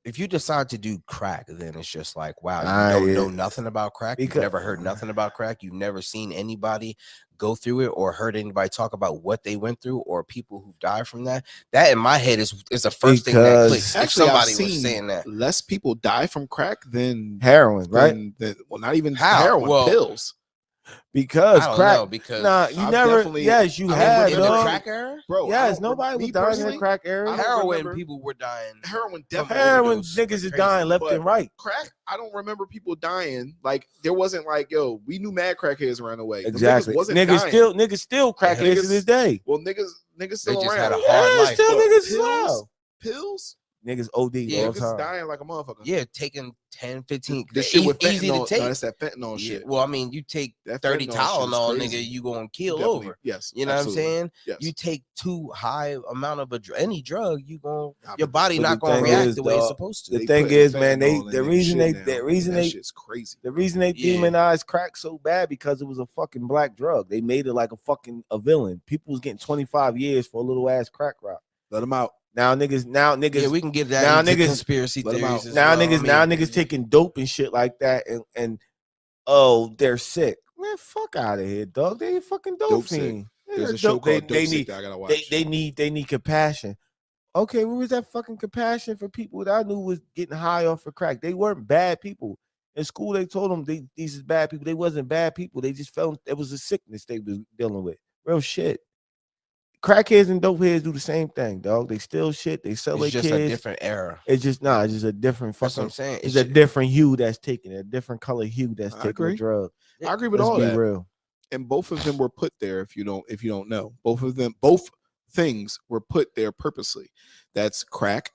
if you decide to do crack, then it's just like, wow, you don't know nothing about crack. You've never heard nothing about crack. You've never seen anybody go through it or heard anybody talk about what they went through or people who died from that. That in my head is the first thing that clicks. Actually, if somebody was saying that, less people die from crack than heroin, right? Well, not even How? heroin, Well, pills. Because I don't crack, know, because you I've never. definitely- Yes, you I mean, had, in the dog. crack era, Bro, Yes, nobody was dying in the crack era. I don't heroin remember- people were dying. Heroin from definitely. Heroin overdose niggas like is crazy. dying left But and right. crack, I don't remember people dying. Like there wasn't like, yo, we knew mad crackheads around the way. Them Exactly. Niggas wasn't Niggas dying. still crackheads to this day. Well, niggas still just around. had a hard life. Still But niggas as pills, well. pills, Niggas OD Yeah, all the niggas time. dying like a motherfucker. Yeah, taking 10, 15. This shit with fentanyl. easy to take. No, that's that fentanyl Yeah, shit. well, I mean, you take That 30 fentanyl shit is Tylenol, crazy. nigga, you gonna keel Definitely, over. yes. You know absolutely. what I'm saying? Yes. You take too high amount of any drug, you gonna Nah, your but body the not gonna thing react is, the way it's dog, supposed to. the They thing putting is, man, fentanyl in the that reason shit they now, reason that they shit's crazy. the reason they Yeah. demonized crack so bad because it was a fucking black drug. They made it like a villain. People was getting 25 years for a little ass crack rock. Let them out. Now niggas, Yeah, we can get that now into niggas- conspiracy let 'em theories. out. As now well. niggas, I now mean, niggas taking dope and shit like that, and oh, they're sick. Man, fuck out of here, dog. They ain't fucking dope Dope sick. fiend. There's a show called Dope Sick that I gotta watch. They need compassion. Okay, where was that fucking compassion for people that I knew was getting high off of crack? They weren't bad people. In school, they told them these is bad people. They wasn't bad people. They just felt it was a sickness they was dealing with. Real shit. Crackheads and dope heads do the same thing, dog. They steal shit. They sell their it's just kids. a different era. It's just it's just a different That's what fucking. I'm saying. It's a different hue that's taking it, a different color hue that's I taking agree. the drug. I agree with Let's all be that. real. And both of them were put there. If you don't know, both things were put there purposely. That's crack,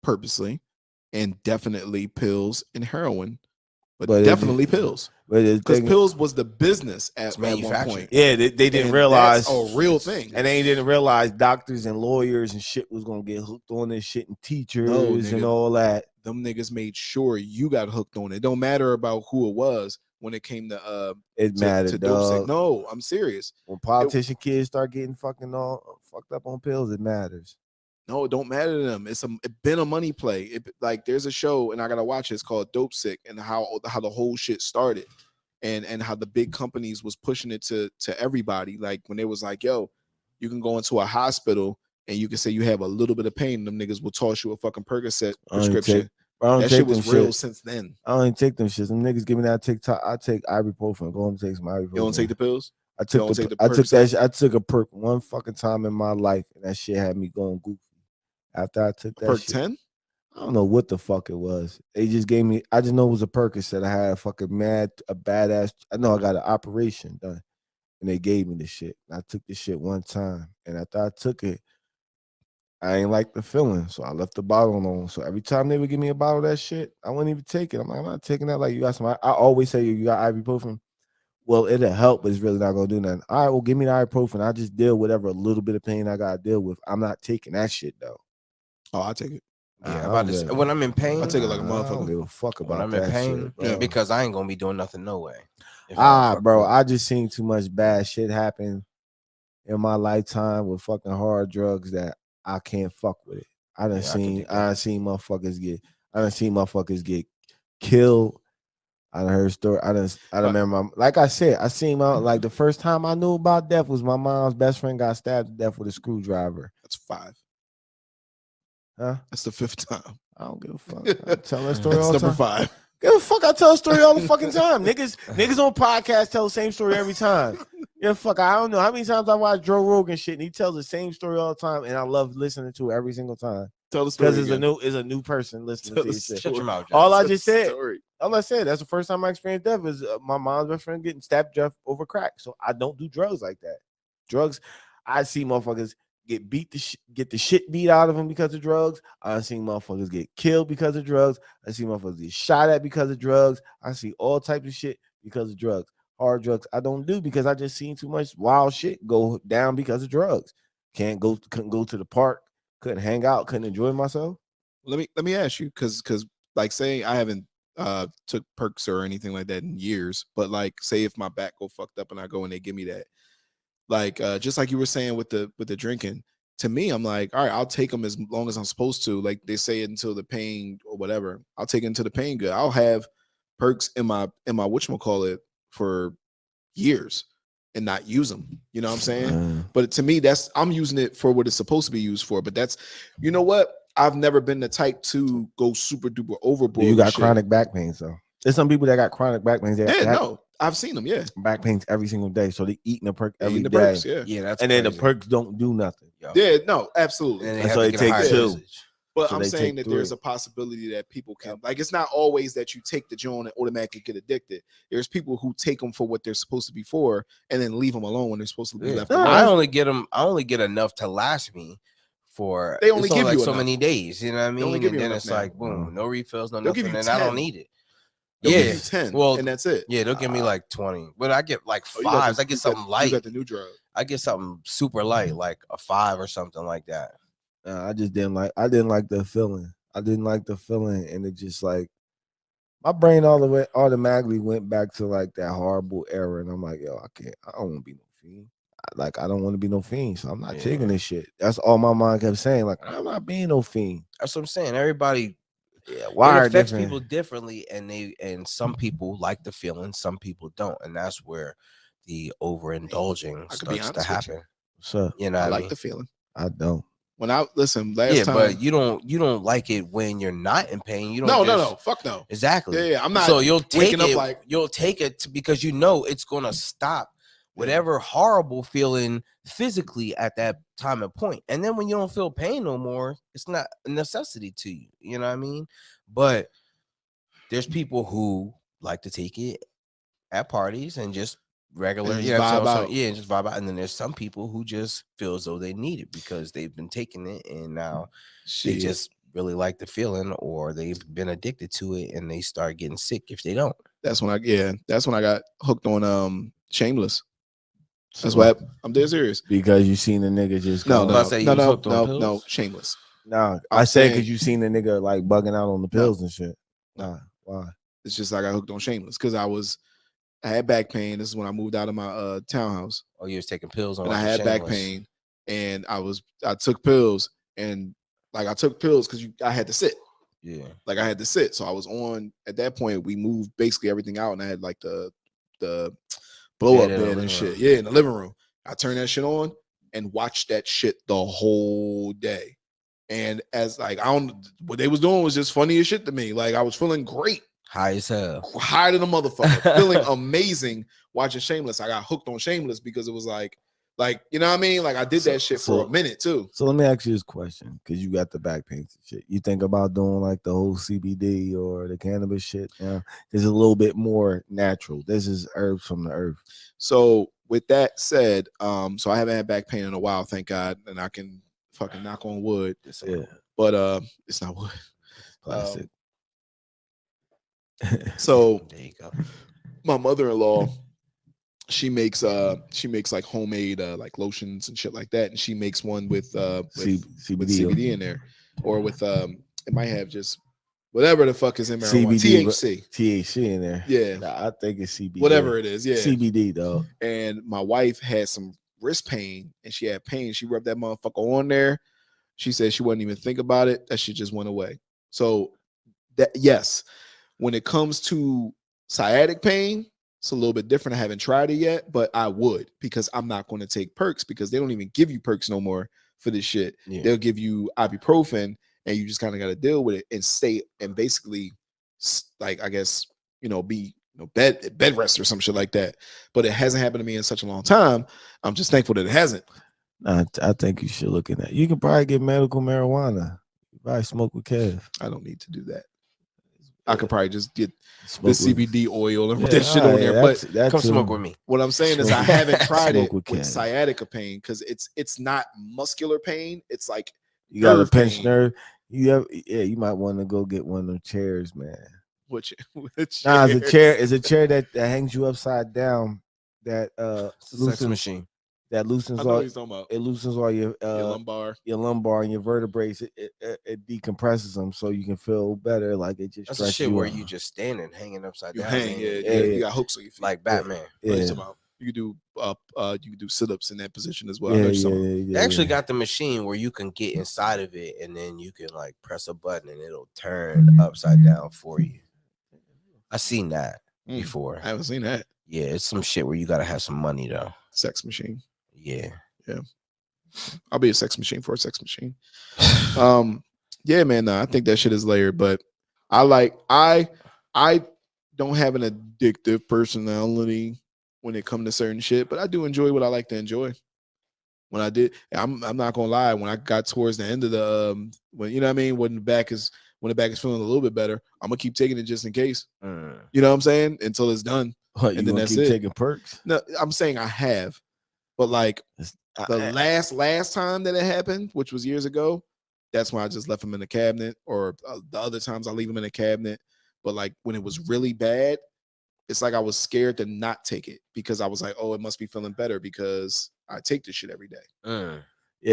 purposely, and definitely pills and heroin, but definitely pills. Because pills was the business at one point. Yeah, they didn't And realize that's a real thing. and they didn't realize doctors and lawyers and shit was gonna get hooked on this shit, and teachers nigga. and all that. Them niggas made sure you got hooked on it. Don't matter about who it was when it came to It mattered, to dope sick. dog. No, I'm serious. When politician kids start getting fucking all fucked up on pills, it matters. No, it don't matter to them. It's been a money play. Like there's a show and I gotta watch it. It's called Dope Sick, and how the whole shit started, and how the big companies was pushing it to everybody. Like when they was like, yo, you can go into a hospital and you can say you have a little bit of pain. Them niggas will toss you a fucking Percocet prescription. That shit was real since then. I don't even take them shits. Them niggas give me that TikTok. I take ibuprofen. Go home and take some ibuprofen. You don't take the pills? I took I took a perk one fucking time in my life, and that shit had me going goofy. After I took that perk shit, 10? I don't know what the fuck it was. They just gave me. I just know it was a Percocet. I had a badass. I know I got an operation done, and they gave me the shit. I took the shit one time, and after I took it, I ain't like the feeling, so I left the bottle on. So every time they would give me a bottle of that shit, I wouldn't even take it. I'm like, I'm not taking that. Like, you got some. I always say, you got ibuprofen. Well, it'll help, but it's really not gonna do nothing. All right, well, give me the ibuprofen. I just deal with whatever a little bit of pain I gotta deal with. I'm not taking that shit though. Oh, I take it. Yeah, when I'm in pain, I take it like a I don't motherfucker. give a fuck about when I'm that in pain, shit, bro. because I ain't gonna be doing nothing no way. if I don't fuck Bro, with it. I just seen too much bad shit happen in my lifetime with fucking hard drugs that I can't fuck with it. I done Yeah, I can dig that. seen motherfuckers get killed. I done heard story. I done remember. Like I said, I seen like the first time I knew about death was my mom's best friend got stabbed to death with a screwdriver. That's 5. Huh? That's the 5th time. I don't give a fuck. I tell that story That's all the number time. 5. Give a fuck. I tell a story all the fucking time. Niggas on podcasts tell the same story every time. Yeah, fuck. I don't know how many times I watch Joe Rogan shit and he tells the same story all the time, and I love listening to it every single time. Tell the story Because again. it's a new person listening Tell to the this shit. Shut your mouth, All John. I just said. Story. All I said, that's the first time I experienced death is my mom's best friend getting stabbed to death over crack. So I don't do drugs like that. Drugs, I see motherfuckers get get the shit beat out of them because of drugs. I see motherfuckers get killed because of drugs. I see motherfuckers get shot at because of drugs. I see all types of shit because of drugs. Hard drugs I don't do because I just seen too much wild shit go down because of drugs. Couldn't go to the park, couldn't hang out, couldn't enjoy myself. Let me ask you, because like, say I haven't took perks or anything like that in years, but like, say if my back go fucked up and I go and they give me that, like just like you were saying with the drinking, to me I'm like, all right, I'll take them as long as I'm supposed to, like they say, until the pain or whatever. I'll take it until the pain good. I'll have perks in my whatchamacallit for years and not use them, you know what I'm saying? But to me, that's, I'm using it for what it's supposed to be used for. But that's, you know what, I've never been the type to go super duper overboard. You got with chronic shit. back pains though. There's some people that got chronic back pains. No, I've seen them. Yeah, back pains every single day, so they eating a perk every eating the day. perks, yeah. Yeah, that's and then the crazy. perks don't do nothing. Yo. Yeah, no, absolutely. And they And have so to they get a take higher 2. dosage. But So I'm they saying take that there's 3. a possibility that people can, like, it's not always that you take the joint and automatically get addicted. There's people who take them for what they're supposed to be for and then leave them alone when they're supposed to be left alone. I only get enough to last me for, They only give like you so enough. many days, you know what I They only mean? give And you then enough it's now. like boom, no refills, no They'll give nothing, you and I don't 10. need it. They'll Yeah, give you 10, well, and that's it. Yeah, they'll give me like 20, but I get like Oh, you got 5s. the- I get you got- something light. You got the new drug. I get something super light, like a 5 or something like that. I just didn't like. I didn't like the feeling. I didn't like the feeling, and it just like my brain all the way automatically went back to like that horrible era, and I'm like, yo, I can't. I don't want to be no fiend. I don't want to be no fiend, so I'm not taking this shit. That's all my mind kept saying. Like, I'm not being no fiend. That's what I'm saying. Everybody, it affects different. people differently, and some people like the feeling, some people don't, and that's where the overindulging starts to happen. So You know, I what like mean? the feeling. I don't. When I listen last time, but you don't like it when you're not in pain. You don't. No, fuck no. Exactly. Yeah, I'm not. So you'll take waking up it. like, You'll take it because you know it's gonna stop whatever horrible feeling physically at that time and point. And then when you don't feel pain no more, it's not a necessity to you. You know what I mean? But there's people who like to take it at parties and just regular, and just vibe out. Yeah, and just vibe out. And then there's some people who just feel as though they need it because they've been taking it and now they just really like the feeling, or they've been addicted to it and they start getting sick if they don't. That's when I got hooked on Shameless. That's what I'm dead serious. Because you seen the nigga just no, Shameless. No, I say because you seen the nigga like bugging out on the pills and shit. Nah, why? It's just I got hooked on Shameless because I had back pain. This is when I moved out of my townhouse. Oh, you was taking pills on, and I had back pain, and I took pills, and like I took pills because I had to sit. Yeah, like I had to sit. So I was on at that point. We moved basically everything out, and I had like the blow up bed and shit. Yeah, in the living room. I turned that shit on and watched that shit the whole day. And as like what they was doing was just funny as shit to me. Like I was feeling great. High as hell. High to the motherfucker. Feeling amazing watching Shameless. I got hooked on Shameless because it was like, you know what I mean? Like I did that shit for a minute too. So let me ask you this question, because you got the back pain and shit. You think about doing like the whole CBD or the cannabis shit? Yeah, it's a little bit more natural. This is herbs from the earth. So with that said, so I haven't had back pain in a while, thank God, and I can fucking knock on wood. Yeah, but it's not wood. Plastic. So there you go. My mother-in-law, she makes like homemade like lotions and shit like that, and she makes one with CBD with CBD in there, or with it might have just whatever the fuck is in marijuana, CBD, THC, in there. yeah, Nah, I think it's CBD. Whatever it is, yeah, CBD though. And my wife had some wrist pain, and she had pain. She rubbed that motherfucker on there. She said she wouldn't even think about it. That shit just went away. So that yes, when it comes to sciatic pain, it's a little bit different. I haven't tried it yet, but I would, because I'm not going to take perks, because they don't even give you perks no more for this shit. Yeah. They'll give you ibuprofen, and you just kind of got to deal with it and stay and basically, like, I guess, be bed rest or some shit like that. But it hasn't happened to me in such a long time. I'm just thankful that it hasn't. I think you should look at that. You can probably get medical marijuana. You probably smoke with Kev. I don't need to do that. I could probably just get Smoke the CBD oil and put Yeah, that shit on there. that's- But that's Come a- smoke with me. what I'm saying is I haven't tried Smoke it with with Kev. sciatica pain, because it's not muscular pain. It's like You got a nerve pinched pain. nerve. You might want to go get one of them chairs, man. Which Nah, it's a chair. It's a chair that hangs you upside down. That Sex loosens machine. I loosens know all. what he's talking about. It loosens all your Your lumbar. and your vertebrae. It decompresses them so you can feel better. Like it just That's the stretches shit you where out. you just standing, hanging upside You down. hang, man. yeah. You got hooks on your feet. Like Batman. What are you Yeah. talking about? You can do sit-ups in that position as well. Yeah, I know you're talking about. They actually got the machine where you can get inside of it, and then you can like press a button and it'll turn upside down for you. I seen that before. I haven't seen that. Yeah, it's some shit where you gotta have some money though. Sex machine. Yeah. I'll be a sex machine for a sex machine. Yeah, man. No, I think that shit is layered, but I don't have an addictive personality when it comes to certain shit, but I do enjoy what I like to enjoy. When I did, I'm not gonna lie. When I got towards the end of the when you know what I mean, when the back is feeling a little bit better, I'm gonna keep taking it just in case. You know what I'm saying? Until it's done. What, you and then gonna that's keep it. taking perks? No, I'm saying I have, but like the last time that it happened, which was years ago, that's when I just left them in the cabinet. Or the other times I leave them in the cabinet. But like when it was really bad, it's like I was scared to not take it, because I was like, oh, it must be feeling better because I take this shit every day. Yeah, You know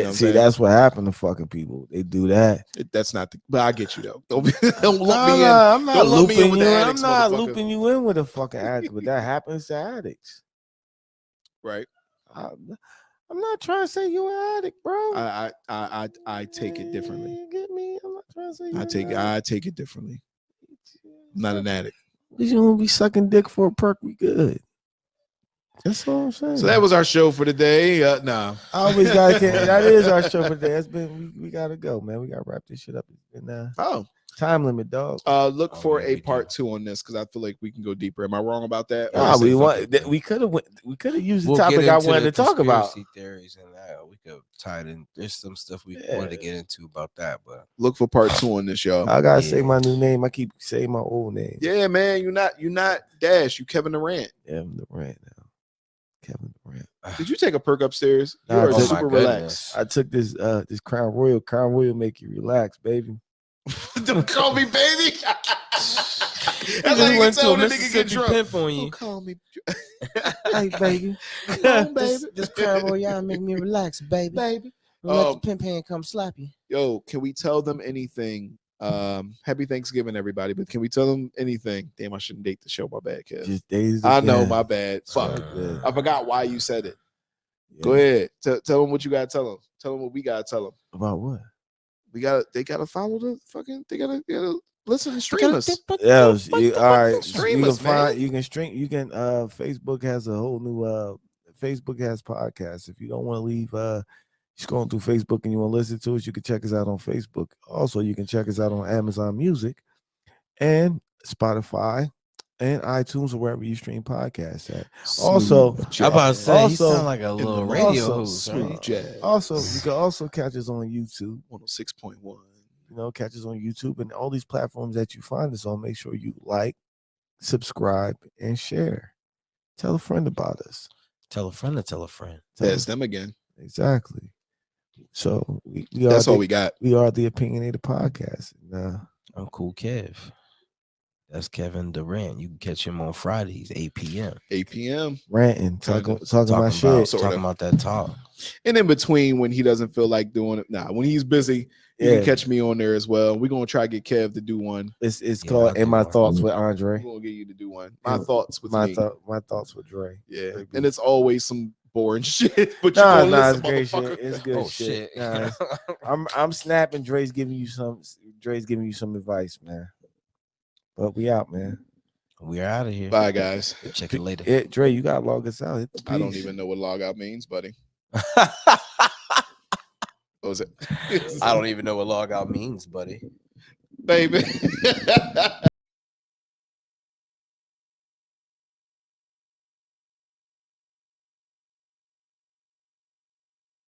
what I'm see, saying? that's what happened to fucking people. They do that. That's not the, but I get you though. Don't lump No, me in. I'm not Don't lump me in looping with you the in. I'm addicts, not motherfucker. looping you in with a fucking addict, but that happens to addicts. Right. I'm not trying to say you're an addict, bro. I take it differently. You get me? I'm not trying to say I take it differently. I'm not an addict. At least you don't be sucking dick for a perk. We good. That's all I'm saying. So that was our show for today. Nah. I always gotta. That is our show for today. That's been. We gotta go, man. We gotta wrap this shit up. It's been time limit, dog. Look for a part 2 on this, because I feel like we can go deeper. Am I wrong about that? Nah, we could have used the topic I wanted to talk about. Theories and that we could tie it in. There's some stuff we wanted to get into about that, but look for part 2 on this, y'all. I gotta say my new name. I keep saying my old name. Yeah, man. You're not Dash. You Kevin Durant. Kevin Durant now. Kevin Durant. Did you take a perk upstairs? You Nah, are oh my super relaxed. I took this Crown Royal. Crown Royal make you relax, baby. Don't call me baby. That's how you can tell when a nigga get drunk. Pimp on you. Don't call me. Hey, baby. Come on, baby. This Crown Royale make me relax, baby. Baby. Let the pimp hand come slap you. Yo, can we tell them anything? Happy Thanksgiving, everybody. But can we tell them anything? Damn, I shouldn't date the show. My bad, kid. Just days I know, again. my bad. Fuck. I forgot why you said it. Yeah. Go ahead. Tell them what you gotta tell them. Tell them what we gotta tell them. About what? They gotta follow the fucking. They gotta listen and stream us. Yeah, all right. Stream you us, can find. man. You can stream. You can. Facebook has a whole new. Facebook has podcasts. If you don't want to leave, scrolling through Facebook and you want to listen to us, you can check us out on Facebook. Also, you can check us out on Amazon Music and Spotify and iTunes or wherever you stream podcasts at. Also, I'm about to say, he Also- sound like a little radio host. Smooth jazz. Also, you can also catch us on YouTube. 106.1. You know, catch us on YouTube and all these platforms that you find us on. Make sure you like, subscribe, and share. Tell a friend about us. Tell a friend to tell a friend. That's them again. Exactly. So we That's all we got. We are the Opinionated Podcast. I'm Cool Kev. That's Kevin Durant. You can catch him on Fridays, 8 p.m. 8 p.m. Ranting, talking my shit. Talking about that talk. And in between, when he doesn't feel like doing it, when he's busy, You can catch me on there as well. We're gonna try to get Kev to do one. It's Yeah, called I'll "In do My one. Thoughts with We're Andre." gonna get you to do one. My thoughts with me. My thoughts with Dre. Yeah, Baby. and it's always some boring shit. But you're Nah, gonna listen, it's great motherfucker. shit. It's good Oh shit. shit. Nah, I'm snapping. Dre's giving you some advice, man. But we out, man. We're out of here. Bye, guys. Check it later. Dre, you gotta log us out. Hit the I don't peace. even know what log out means, buddy. What was it? I don't even know what log out means, buddy. Baby.